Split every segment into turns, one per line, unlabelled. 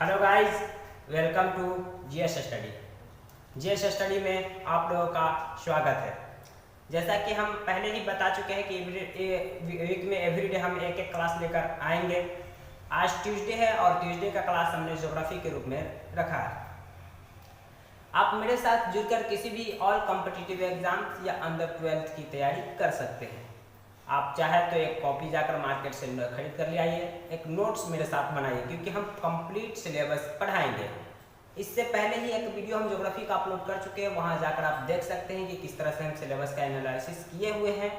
Hello guys, welcome to GS study. GS study में आप लोगों का स्वागत है। जैसा कि हम पहले ही बता चुके हैं कि वीक में एवरीडे हम एक एक क्लास लेकर आएंगे। आज ट्यूसडे है और ट्यूसडे का क्लास हमने ज्योग्राफी के रूप में रखा है। आप मेरे साथ जुड़कर किसी भी ऑल कॉम्पिटिटिव एग्जाम्स या अंडर 12th की तैयारी कर सकते हैं। आप चाहे तो एक कॉपी जाकर मार्केट से खरीद कर ले आइए, एक नोट्स मेरे साथ बनाइए, क्योंकि हम कंप्लीट सिलेबस पढ़ाएंगे। इससे पहले ही एक वीडियो हम ज्योग्राफी का अपलोड कर चुके हैं, वहां जाकर आप देख सकते हैं कि किस तरह से हम सिलेबस का एनालिसिस किए हुए हैं।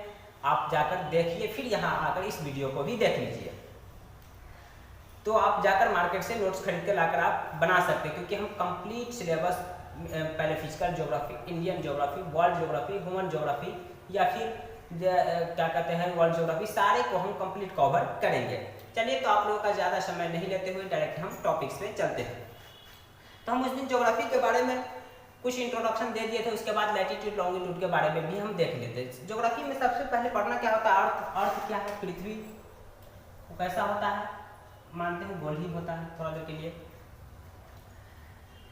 आप जाकर देखिए, फिर यहाँ आकर इस वीडियो को भी देख लीजिए। तो आप जाकर मार्केट से नोट्स खरीद कर लाकर आप बना सकते हैं, क्योंकि हम कंप्लीट सिलेबस पहले physical geography, Indian geography, world geography, human geography या फिर क्या कहते हैं वर्ल्ड ज्योग्राफी, सारे को हम कंप्लीट कवर करेंगे। चलिए, तो आप लोगों का ज़्यादा समय नहीं लेते हुए डायरेक्ट हम टॉपिक्स पे चलते हैं। तो हम उस दिन ज्योग्राफी के बारे में कुछ इंट्रोडक्शन दे दिए थे, उसके बाद लैटिट्यूड लॉन्गिट्यूड के बारे में भी हम देख लेते हैं। ज्योग्राफी में सबसे पहले पढ़ना क्या होता है, अर्थ क्या है, पृथ्वी वो कैसा होता है, मानते हैं गोल ही होता है थोड़ा देर के लिए।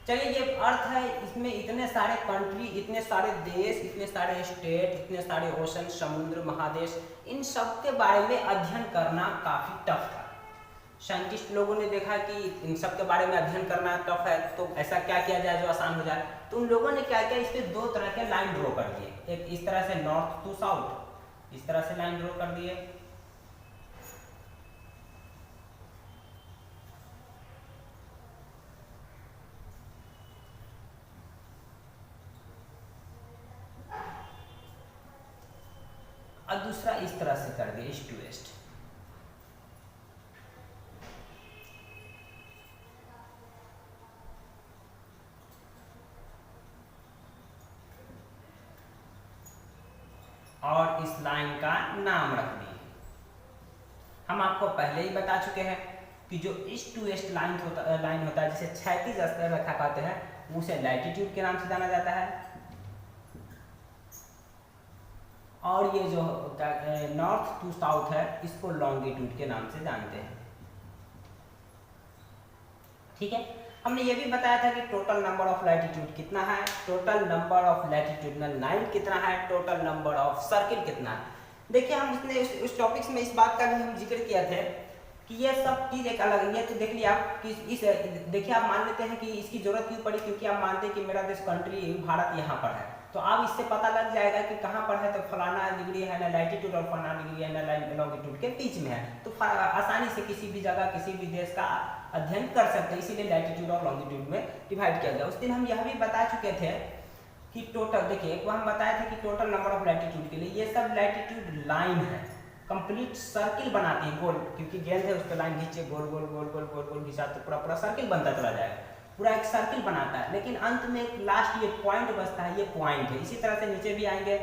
चलिए, ये अर्थ है, इसमें इतने सारे कंट्री, इतने सारे देश, इतने सारे स्टेट, इतने सारे ओशन, समुद्र, महादेश, इन सब के बारे में अध्ययन करना काफ़ी टफ था। साइंटिस्ट लोगों ने देखा कि इन सब के बारे में अध्ययन करना टफ है, तो ऐसा क्या किया जाए जो आसान हो जाए। तो उन लोगों ने क्या किया, इस पर दो तरह के लाइन ड्रॉ कर दिए। एक इस तरह से नॉर्थ टू साउथ, इस तरह से लाइन ड्रॉ कर दिए, और दूसरा इस तरह से कर दिया, ईस्ट टू वेस्ट। और इस लाइन का नाम रख दिए। हम आपको पहले ही बता चुके हैं कि जो ईस्ट टू वेस्ट लाइन होता है, जिसे क्षैतिज रेखा कहते हैं, उसे लैटिट्यूड के नाम से जाना जाता है। और ये जो नॉर्थ टू साउथ है, इसको लॉन्गिट्यूड के नाम से जानते हैं। ठीक है, हमने ये भी बताया था कि टोटल नंबर ऑफ लैटिट्यूड कितना है, total number of latitudinal line कितना है, टोटल नंबर ऑफ सर्किल कितना है। देखिए, हम इसने उस टॉपिक्स में इस बात का भी हम जिक्र किया था कि ये सब चीज़ एक अलग है। तो देख लिया आप कि देखिए, आप मान लेते हैं कि इसकी जरूरत क्यों पड़ी, क्योंकि आप मानते हैं कि मेरा देश कंट्री भारत यहाँ पर है, तो अब इससे पता लग जाएगा कि कहाँ पर है। तो फलाना डिग्री है ना लैटिट्यूड और फलाना डिग्री है ना लॉन्गिट्यूड के बीच में है, तो आसानी से किसी भी जगह किसी भी देश का अध्ययन कर सकते हैं। इसीलिए लैटिट्यूड और लॉन्गिट्यूड में डिवाइड किया गया। उस दिन हम यह भी बता चुके थे कि टोटल, देखिए एक बार हम बताए थे कि टोटल नंबर ऑफ लैटिट्यूड के लिए ये सब लैटिट्यूड लाइन है, कंप्लीट सर्किल बनाती है गोल, क्योंकि गेंद है उस पर लाइन खींचे, गोल गोल गोल गोल गोल गोल घिसा तो पूरा पूरा सर्किल बनता चला जाएगा, पूरा एक सर्किल बनाता है। लेकिन अंत में एक लास्ट ये पॉइंट बचता है, ये पॉइंट है। इसी तरह से नीचे भी आएंगे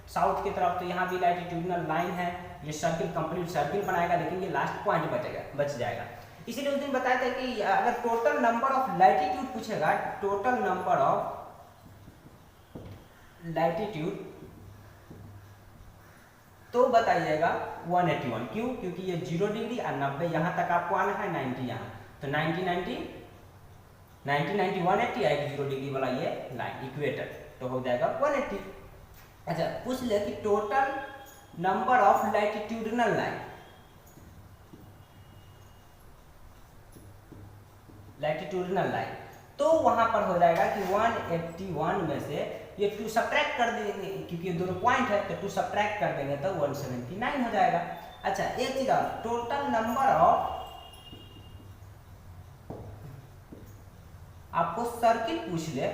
साउथ की तरफ, तो यहाँ भी लैटिट्यूडनल लाइन है, ये सर्किल कंप्लीट सर्किल बनाएगा, लेकिन ये लास्ट पॉइंट बच जाएगा। इसीलिए उस दिन बताया था कि अगर टोटल नंबर ऑफ लैटिट्यूड पूछेगा, टोटल नंबर ऑफ लैटिट्यूड, तो बताइएगा 181। क्यों? क्योंकि ये 0 डिग्री और 90 यहाँ तक आपको आना है, 90 यहाँ, तो 90 90 180 आएगी 0 डिग्री वाला ये लाइन इक्वेटर, तो हो जाएगा 180। अच्छा, पूछ ले कि total number of latitudinal line, latitudinal line, तो वहां पर हो जाएगा कि 181 में से ये 2 सब्ट्रैक्ट कर देंगे, क्योंकि ये दोनों पॉइंट है, तो 2 सब्ट्रैक्ट कर देंगे तो 179 हो जाएगा। अच्छा, एक चीज और, टोटल नंबर ऑफ, आपको सर्किल पूछ ले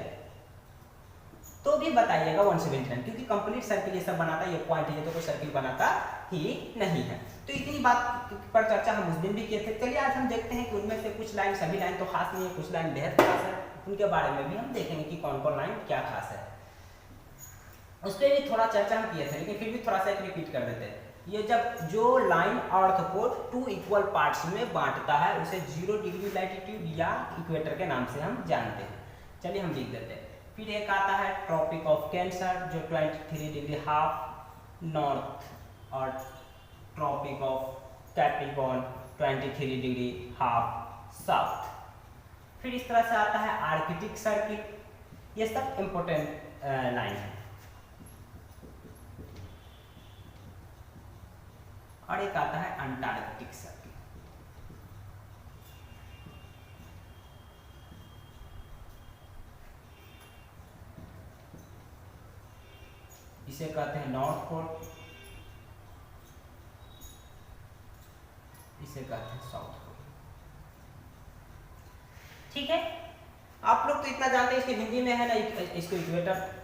तो भी बताइएगा 179, क्योंकि कंप्लीट सर्किल ये सब बनाता है, ये पॉइंट है, ये तो कोई सर्किल बनाता ही नहीं है। तो इतनी बात पर चर्चा हम उस दिन भी किए थे। चलिए, आज हम देखते हैं कि उनमें से कुछ लाइन, सभी लाइन तो खास नहीं है, कुछ लाइन बेहद खास है, उनके बारे में भी हम देखेंगे कि कौन कौन लाइन क्या खास है। उस पर भी थोड़ा चर्चा हम किए थे, लेकिन फिर भी थोड़ा सा एक रिपीट कर देते हैं। ये जब जो लाइन अर्थ को 2 इक्वल पार्ट्स में बांटता है, उसे 0 डिग्री लैटिट्यूड या इक्वेटर के नाम से हम जानते हैं। चलिए हम लिख देते हैं। फिर एक आता है ट्रॉपिक ऑफ कैंसर, जो 23 डिग्री हाफ नॉर्थ, और tropic of Capricorn 23 degree half south. फिर इस तरह से आता है आर्कटिक सर्किल, ये सब इंपॉर्टेंट लाइन है। और एक आता है अंटार्कटिक सर्किल। इसे कहते हैं नॉर्थ पोल, इसे कहते हैं साउथ पोल। ठीक है, आप लोग तो इतना जानते हैं, इसके हिंदी में है ना, इसको इक्वेटर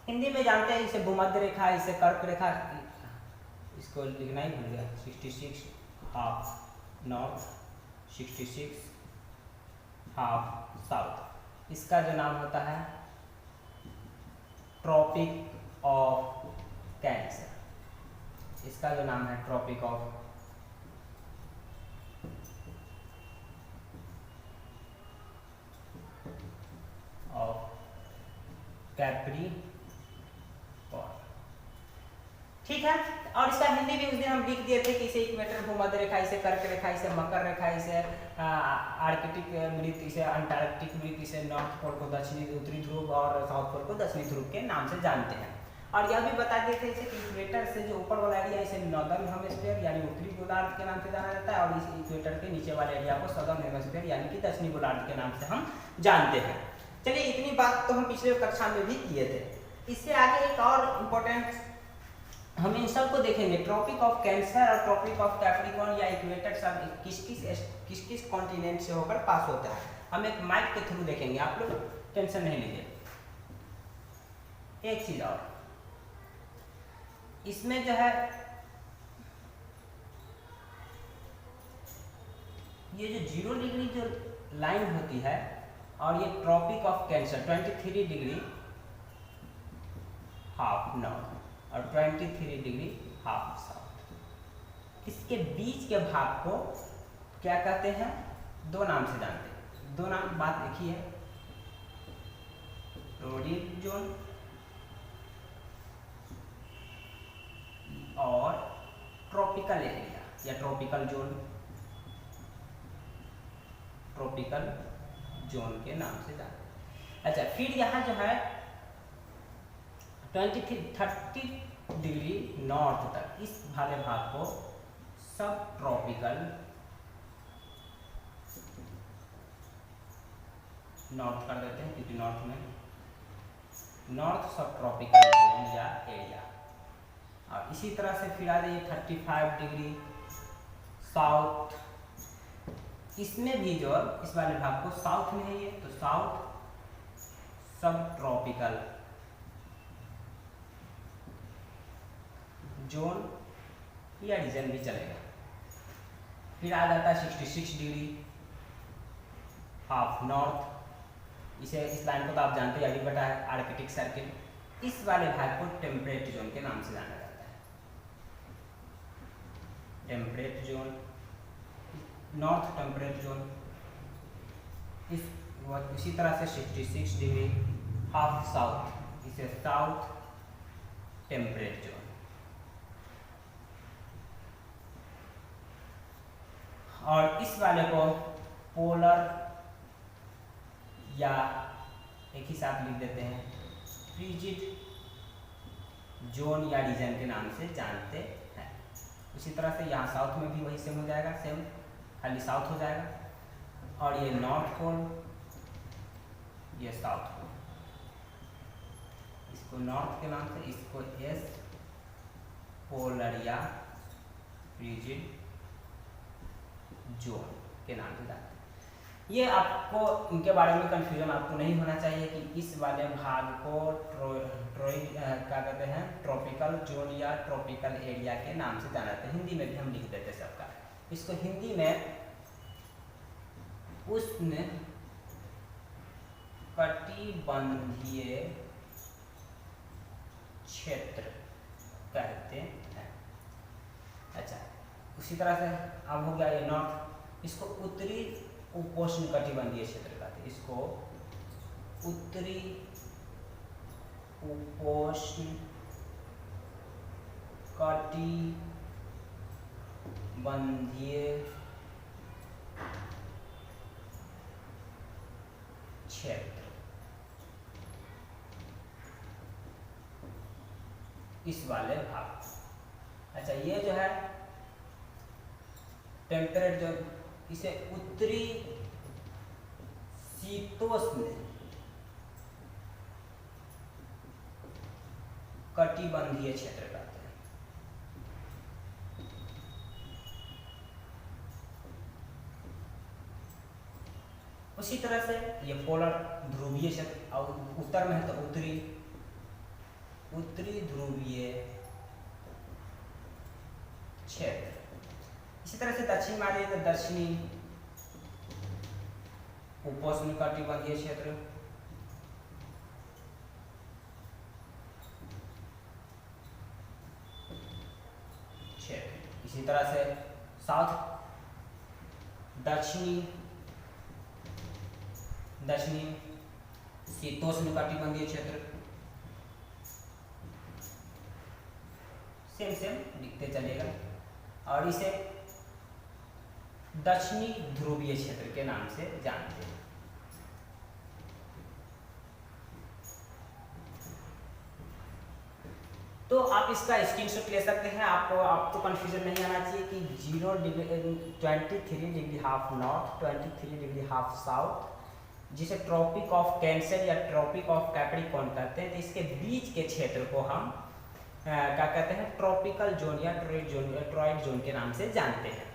हिंदी में जानते हैं, इसे भूमध्य रेखा, इसे कर्क रेखा, इसको लिखना ही भूल गया। 66 हाफ नॉर्थ, 66 हाफ साउथ। इसका जो नाम होता है ट्रॉपिक ऑफ कैंसर, इसका जो नाम है ट्रॉपिक ऑफ कैप्रिकॉर्न। ठीक है, और इसका हिंदी भी उस दिन हम लिख दिए थे कि इसे इक्वेटर भूमध्य रेखा, इसे कर्क रेखा, इसे मकर रेखा, इसे आर्कटिक वृत्त, इसे अंटार्कटिक वृत्त, इसे नॉर्थ पोल को दक्षिणी उत्तरी ध्रुव और साउथ पोल को दक्षिणी ध्रुव के नाम से जानते हैं। और यह भी बता दिए थे इसे कि इक्वेटर से जो ऊपर वाला एरिया, इसे नॉर्दर्न हेमिस्फीयर यानी उत्तरी गोलार्ध के नाम से जाना जाता है, और इस इक्वेटर के नीचे वाले एरिया को साउदर्न हेमिस्फीयर यानी कि दक्षिणी गोलार्ध के नाम से हम जानते हैं। चलिए, इतनी बात तो हम पिछले कक्षा में भी किए थे। इससे आगे एक और इम्पोर्टेंट, हम इन सबको देखेंगे, ट्रॉपिक ऑफ कैंसर और ट्रॉपिक ऑफ कैप्रिकॉर्न या इक्वेटर सब किस किस कॉन्टिनेंट से होकर पास होता है, हम एक मैप के थ्रू देखेंगे, आप लोग टेंशन नहीं लीजिए। एक चीज और, इसमें जो है ये जो 0 डिग्री जो लाइन होती है, और ये tropic of cancer 23 degree half north और 23 डिग्री हाफ साउथ, इसके बीच के भाग को क्या कहते हैं, दो नाम से जानते हैं। दो नाम, बात लिखी है, टोरिड जोन और ट्रॉपिकल एरिया या ट्रॉपिकल जोन, ट्रॉपिकल जोन के नाम से जानते हैं। अच्छा, फिर यहाँ जो है 30 डिग्री नॉर्थ तक इस वाले भाग को सब ट्रॉपिकल नॉर्थ कर देते हैं, क्योंकि नॉर्थ में नॉर्थ सब ट्रॉपिकल जोन या एरिया। और इसी तरह से फिर आ जाइए 35 डिग्री साउथ, इसमें भी जो इस वाले भाग को साउथ में है ये, तो साउथ सब ट्रॉपिकल जोन या रीजन भी चलेगा। फिर आ जाता है 66 डिग्री हाफ नॉर्थ, इसे इस लाइन को तो आप जानते हैं, अभी बटा है आर्कटिक सर्किल। इस वाले भाग को टेम्परेट जोन के नाम से जाना जाता है, temperate zone, north temperate zone. इसी तरह से 66 डिग्री हाफ साउथ, इसे साउथ टेम्परेट जोन। और इस वाले को पोलर या एक ही साथ लिख देते हैं फ्रिजिड जोन या रीजन के नाम से जानते हैं। उसी तरह से यहाँ साउथ में भी वही सेम हो जाएगा, सेम खाली साउथ हो जाएगा। और ये नॉर्थ पोल, ये साउथ पोल, इसको नॉर्थ के नाम से, इसको एस पोलर या फ्रिजिड जोन के नाम से जानते हैं। ये आपको इनके बारे में कंफ्यूजन आपको नहीं होना चाहिए कि इस वाले भाग को क्या कहते हैं, ट्रॉपिकल जोन या ट्रॉपिकल एरिया के नाम से जाना जाता है। हिंदी में भी हम लिख देते सबका, इसको हिंदी में उष्ण कटिबंधीय क्षेत्र कहते हैं। अच्छा, उसी तरह से अब हो गया ये नॉर्थ, इसको उत्तरी उपोष्ण कटिबंधीय क्षेत्र कहते हैं, इसको उत्तरी उपोष्ण कटिबंधीय क्षेत्र, इस वाले भाग। अच्छा, ये जो है टेम्परेट जोन, इसे उत्तरी शीतोष्ण कटिबंधीय क्षेत्र कहते हैं। उसी तरह से ये पोलर ध्रुवीय क्षेत्र, और उत्तर में है तो उत्तरी ध्रुवीय क्षेत्र। इसी तरह से दक्षिण में आ जाए तो दक्षिणी उपोष्ण कटिबंधीय क्षेत्र, इसी तरह से साउथ दक्षिणी शीतोष्ण कटिबंधीय क्षेत्र, सेम लिखते चलेगा। और इसे दक्षिणी ध्रुवीय क्षेत्र के नाम से जानते हैं। तो आप इसका स्क्रीनशॉट ले सकते हैं। आपको कंफ्यूजन नहीं आना चाहिए कि 0 degree 23 degree half north, 23 degree half south, जिसे ट्रॉपिक ऑफ कैंसर या ट्रॉपिक ऑफ कैप्रिकॉर्न कहते हैं। तो इसके बीच के क्षेत्र को हम क्या कहते हैं, ट्रॉपिकल जोन या ट्रॉइड जोन के नाम से जानते हैं।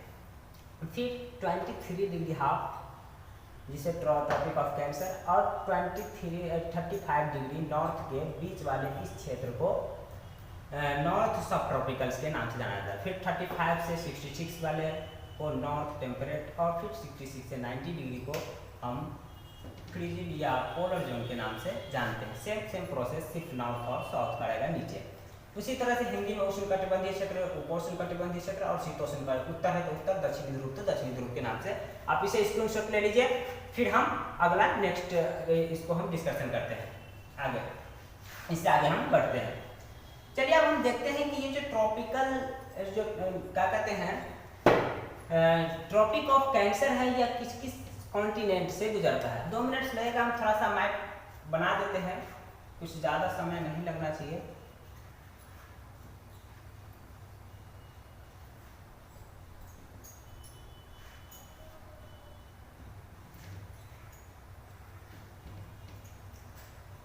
फिर 23 डिग्री हाफ, जिसे ट्रॉपिक ऑफ कैंसर, और 35 डिग्री नॉर्थ के बीच वाले इस क्षेत्र को नॉर्थ सब ट्रॉपिकल्स के नाम से जाना जाता है। फिर 35 से 66 वाले को नॉर्थ टेम्परेट, और फिर 66 से 90 डिग्री को हम फ्रिजिड या पोलर जोन के नाम से जानते हैं। सेम प्रोसेस, सिर्फ नॉर्थ और साउथ का रहेगा नीचे। उसी तरह से हिंदी में उष्ण कटिबंधीय क्षेत्र, उपोष्ण कटिबंधीय क्षेत्र और शीतोष्ण का उत्तर है तो उत्तर, दक्षिणी ध्रुव तो दक्षिणी ध्रुव के नाम से आप इसे स्क्रीनशॉट ले लीजिए। फिर हम अगला नेक्स्ट इसको हम डिस्कशन करते हैं आगे, इससे आगे हम बढ़ते हैं। चलिए अब हम देखते हैं कि ये जो ट्रॉपिकल जो क्या कहते हैं ट्रॉपिक ऑफ कैंसर है, या किस किस कॉन्टिनेंट से गुजरता है। 2 मिनट्स लगेगा, हम थोड़ा सा मैप बना देते हैं, कुछ ज़्यादा समय नहीं लगना चाहिए।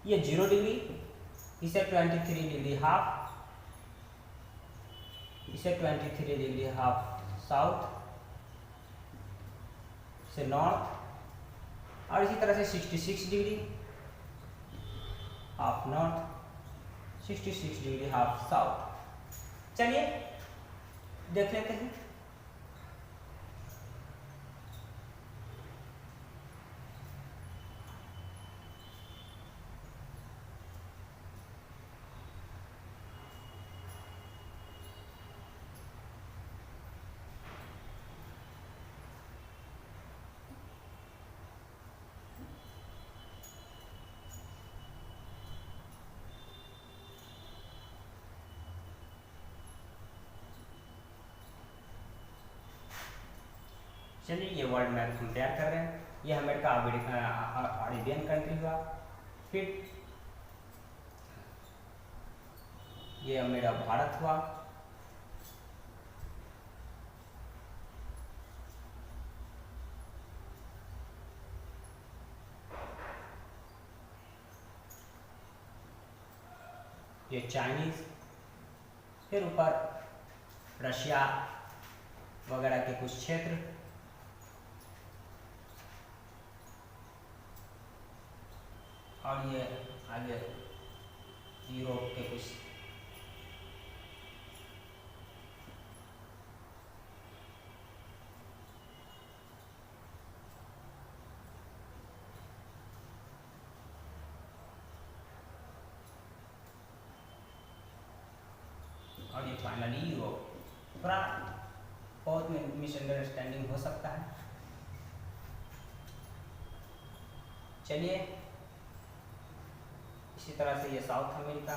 ये 0 डिग्री, इसे 23 डिग्री हाफ, इसे 23 डिग्री हाफ साउथ से नॉर्थ, और इसी तरह से 66 degree half north, 66 degree half south. चलिए देख लेते हैं। चलिए ये वर्ल्ड मैप हम तैयार कर रहे हैं। ये अमेरिका अरेबियन कंट्री हुआ, फिर ये मेरा भारत हुआ, ये चाइनीज, फिर ऊपर रशिया वगैरह के कुछ क्षेत्र, और ये आगे यूरोप के कुछ, और ये फाइनली यूरोप। थोड़ा बहुत में मिसअंडरस्टैंडिंग हो सकता है। चलिए इसी तरह से ये साउथ अमेरिका,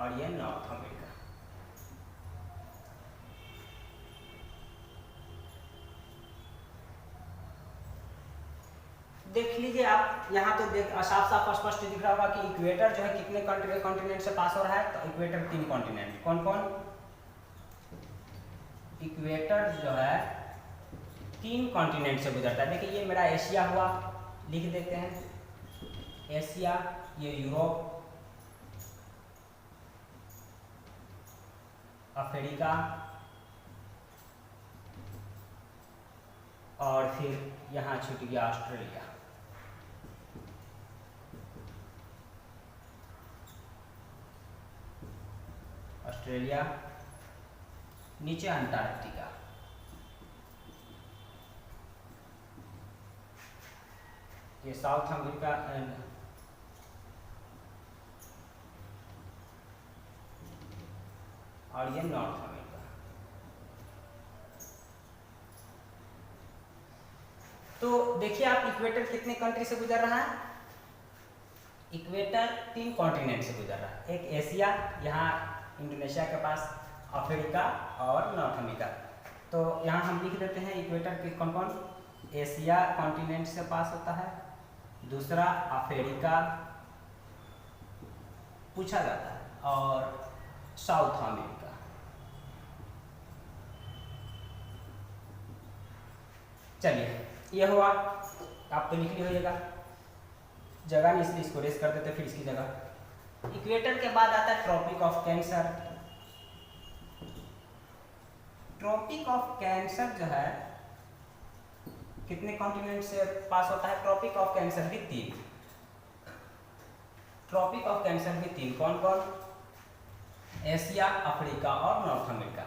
और ये नॉर्थ अमेरिका। देख लीजिए आप यहाँ तो देख साफ साफ स्पष्ट दिख रहा होगा कि इक्वेटर जो है कितने कॉन्टिनेंट से पास हो रहा है। तो इक्वेटर 3 कॉन्टिनेंट कौन कौन, इक्वेटर जो है 3 कॉन्टिनेंट से गुजरता है। देखिए ये मेरा एशिया हुआ, लिख देते हैं एशिया, ये यूरोप, अफ्रीका और फिर यहाँ छूट गया ऑस्ट्रेलिया। ऑस्ट्रेलिया, नीचे अंटार्कटिका, ये साउथ अमेरिका और ये नॉर्थ अमेरिका। तो देखिए आप इक्वेटर कितने कंट्री से गुजर रहा है, इक्वेटर 3 कॉन्टिनेंट से गुजर रहा है। एक एशिया, यहाँ इंडोनेशिया के पास, अफ्रीका और नॉर्थ अमेरिका। तो यहाँ हम लिख देते हैं इक्वेटर के कौन कौन, एशिया कॉन्टिनेंट से पास होता है, दूसरा अफ्रीका पूछा जाता है और साउथ अमेरिका। चलिए ये हुआ, आप तो लिख लीजिएगा, जगह नहीं इसलिए इसको रेस कर देते फिर इसकी जगह। इक्वेटर के बाद आता है tropic of cancer. Tropic of cancer जो है कितने कॉन्टिनेंट से पास होता है, ट्रॉपिक ऑफ कैंसर भी 3, ट्रॉपिक ऑफ कैंसर भी 3 कौन कौन, एशिया, अफ्रीका और नॉर्थ अमेरिका।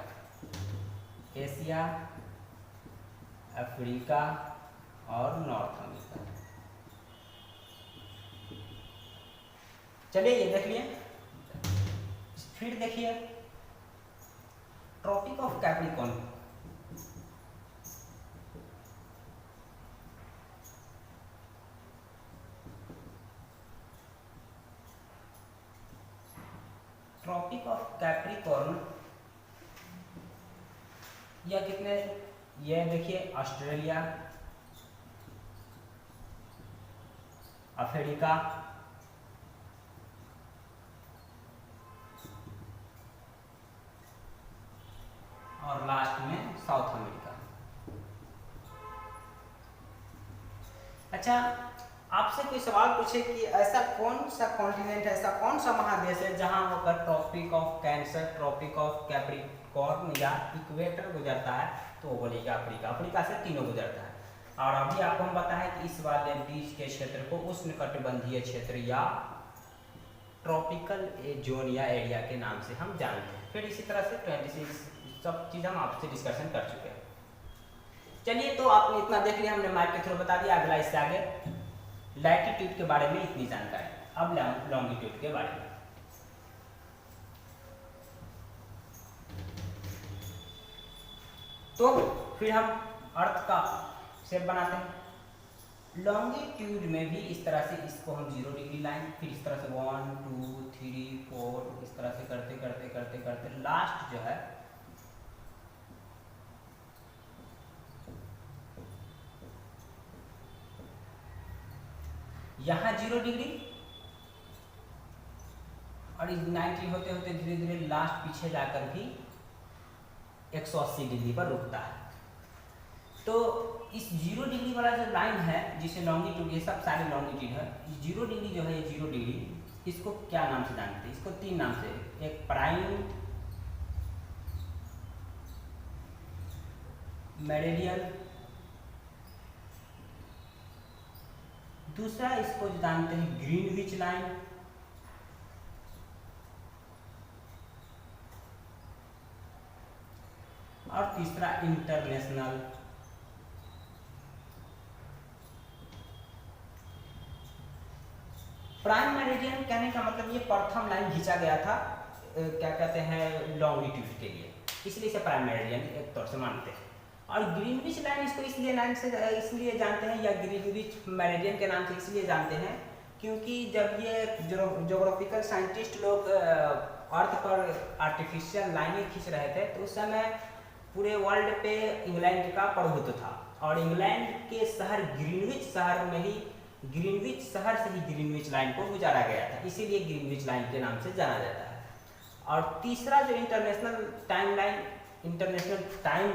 एशिया, अफ्रीका और नॉर्थ अमेरिका। चलिए ये देख लिए, फिर देखिए tropic of Capricorn. Tropic of Capricorn या कितने, ये देखिए ऑस्ट्रेलिया, अफ्रीका और लास्ट में साउथ अमेरिका। अच्छा, आपसे कोई सवाल पूछे कि ऐसा कौन सा कॉन्टिनेंट, ऐसा कौन सा महादेश है जहां होकर tropic of cancer, tropic of Capricorn या इक्वेटर गुजरता है, तो वो बोलेगा अफ्रीका। अफ्रीका से तीनों गुजरता है। और अभी आपको हम बताएं कि इस वाले बीच के क्षेत्र को उष्णकटिबंधीय क्षेत्र या ट्रॉपिकल जोन या एरिया के नाम से हम जानते हैं। फिर इसी तरह से 26 सब चीज़ हम आपसे डिस्कशन कर चुके हैं। चलिए तो आपने इतना देख लिया, हमने मैप के थ्रू बता दिया। अगला इससे आगे लैटिट्यूड के बारे में इतनी जानकारी, अब लॉन्गिट्यूड के बारे में। तो फिर हम अर्थ का शेप बनाते हैं। लॉन्गिट्यूड में भी इस तरह से इसको हम 0 डिग्री लाइन, फिर इस तरह से 1 2 3 4 इस तरह से करते करते करते करते लास्ट जो है यहाँ 0 डिग्री और इस 90 होते होते धीरे धीरे लास्ट पीछे जाकर भी 180 डिग्री पर रुकता है। तो इस 0 डिग्री वाला जो लाइन है जिसे लॉन्गिट्यूड, ये सब सारे लॉन्गिट्यूड है, 0 डिग्री जो है ये 0 डिग्री, इसको क्या नाम से जानते हैं? इसको 3 नाम से, एक प्राइम मेरिडियन, दूसरा इसको जानते हैं ग्रीनविच लाइन, और तीसरा इंटरनेशनल। प्राइम मेरिडियन कहने का मतलब ये प्रथम लाइन खींचा गया था क्या कहते हैं लॉन्गिट्यूड के लिए, इसलिए इसे प्राइम मेरिडियन एक तौर से मानते हैं। और ग्रीनविच लाइन इसको इसलिए लाइन से इसलिए जानते हैं, या ग्रीनविच मेरिडियन के नाम से इसलिए जानते हैं क्योंकि जब ये ज्योग्राफिकल साइंटिस्ट लोग अर्थ पर आर्टिफिशियल लाइनें खींच रहे थे, तो उस समय पूरे वर्ल्ड पे इंग्लैंड का प्रभुत्व था और इंग्लैंड के शहर ग्रीनविच शहर में ही ग्रीनविच शहर से ही ग्रीनविच लाइन को गुजारा गया था, इसीलिए ग्रीनविच लाइन के नाम से जाना जाता है। और तीसरा जो इंटरनेशनल टाइम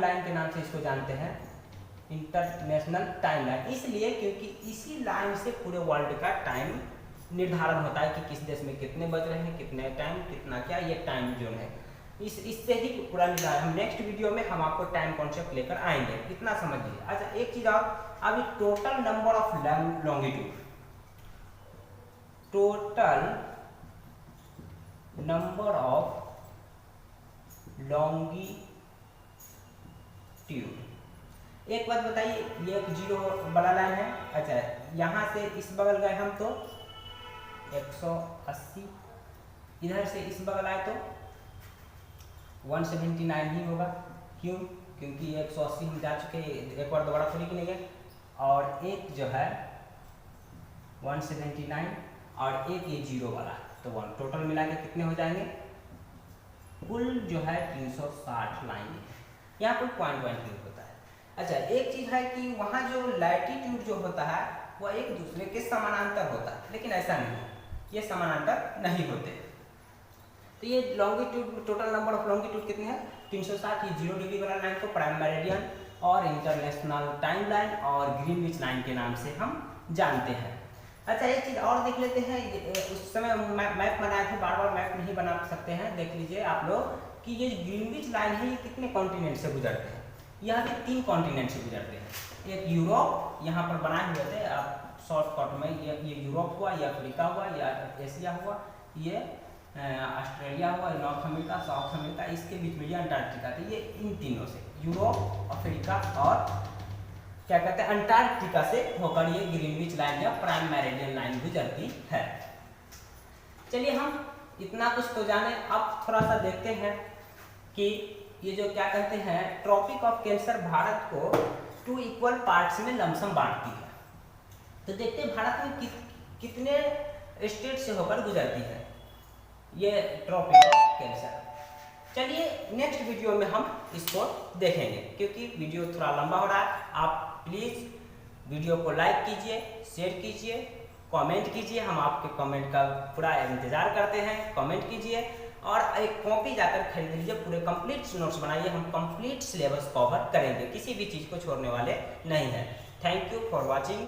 लाइन के नाम से इसको जानते हैं, इंटरनेशनल टाइम लाइन, इसलिए क्योंकि इसी लाइन से पूरे वर्ल्ड का टाइम निर्धारण होता है कि किस देश में कितने बज रहे हैं, कितने टाइम, कितना क्या, ये टाइम जोन है। इससे ही पूरा निर्धारण। हम नेक्स्ट वीडियो में हम आपको टाइम कॉन्सेप्ट लेकर आएंगे, इतना समझ लीजिए। अच्छा, एक चीज और, अभी total number of longitude, total number of longitude, एक बात बताइए, ये एक जीरो वाला लाइन है। अच्छा, यहाँ से इस बगल गए हम तो 180, इधर से इस बगल आए तो 179 ही होगा। क्यों? क्योंकि 180 हम जा चुके, एक बार दोबारा थोड़ी की नहीं है। और एक जो है 179 और एक ये जीरो वाला, तो 1 टोटल मिला के कितने हो जाएंगे? कुल जो है 360 लाइन। यहाँ पर पॉइंट होता है। अच्छा, एक चीज है कि वहाँ जो लैटिट्यूड जो होता है वह एक दूसरे के समानांतर होता है, लेकिन ऐसा नहीं है, ये समानांतर नहीं होते। तो ये longitude, total number of longitude कितने हैं? 360। ये 0 डिग्री वाला लाइन को प्राइम मेरिडियन और इंटरनेशनल टाइम लाइन और ग्रीनविच लाइन के नाम से हम जानते हैं। अच्छा, एक चीज़ और देख लेते हैं। उस समय मैप बनाए थे, बार बार मैप नहीं बना सकते हैं, देख लीजिए आप लोग कि ये ग्रीनविच लाइन है, ये कितने कॉन्टिनेंट से गुजरते हैं? यह भी 3 कॉन्टिनेंट से गुजरते हैं। एक यूरोप यहाँ पर बनाए हुए थे, आप शॉर्टकट में, ये यूरोप हुआ, ये अफ्रीका हुआ, या एशिया हुआ, ये ऑस्ट्रेलिया हुआ, नॉर्थ अमेरिका, साउथ अमेरिका, इसके बीच में ये अंटार्कटिका था। ये इन तीनों से, यूरोप, अफ्रीका और क्या कहते हैं, अंटार्कटिका से होकर ये ग्रीनविच लाइन या प्राइम मेरिडियन लाइन गुजरती है। चलिए, हम इतना कुछ तो जाने, अब थोड़ा सा देखते हैं कि ये जो क्या कहते हैं, ट्रॉपिक ऑफ कैंसर भारत को 2 इक्वल पार्ट्स में लमसम बांटती है। तो देखते हैं भारत में कितने स्टेट से होकर गुजरती है ये ट्रॉपिक ऑफ कैंसर। चलिए, नेक्स्ट वीडियो में हम इसको देखेंगे, क्योंकि वीडियो थोड़ा लंबा हो रहा है। आप प्लीज़ वीडियो को लाइक कीजिए, शेयर कीजिए, कमेंट कीजिए, हम आपके कमेंट का पूरा इंतजार करते हैं। कमेंट कीजिए और एक कॉपी जाकर खरीद लीजिए, पूरे कंप्लीट नोट्स बनाइए, हम कंप्लीट सिलेबस कवर करेंगे, किसी भी चीज़ को छोड़ने वाले नहीं हैं। Thank you for watching.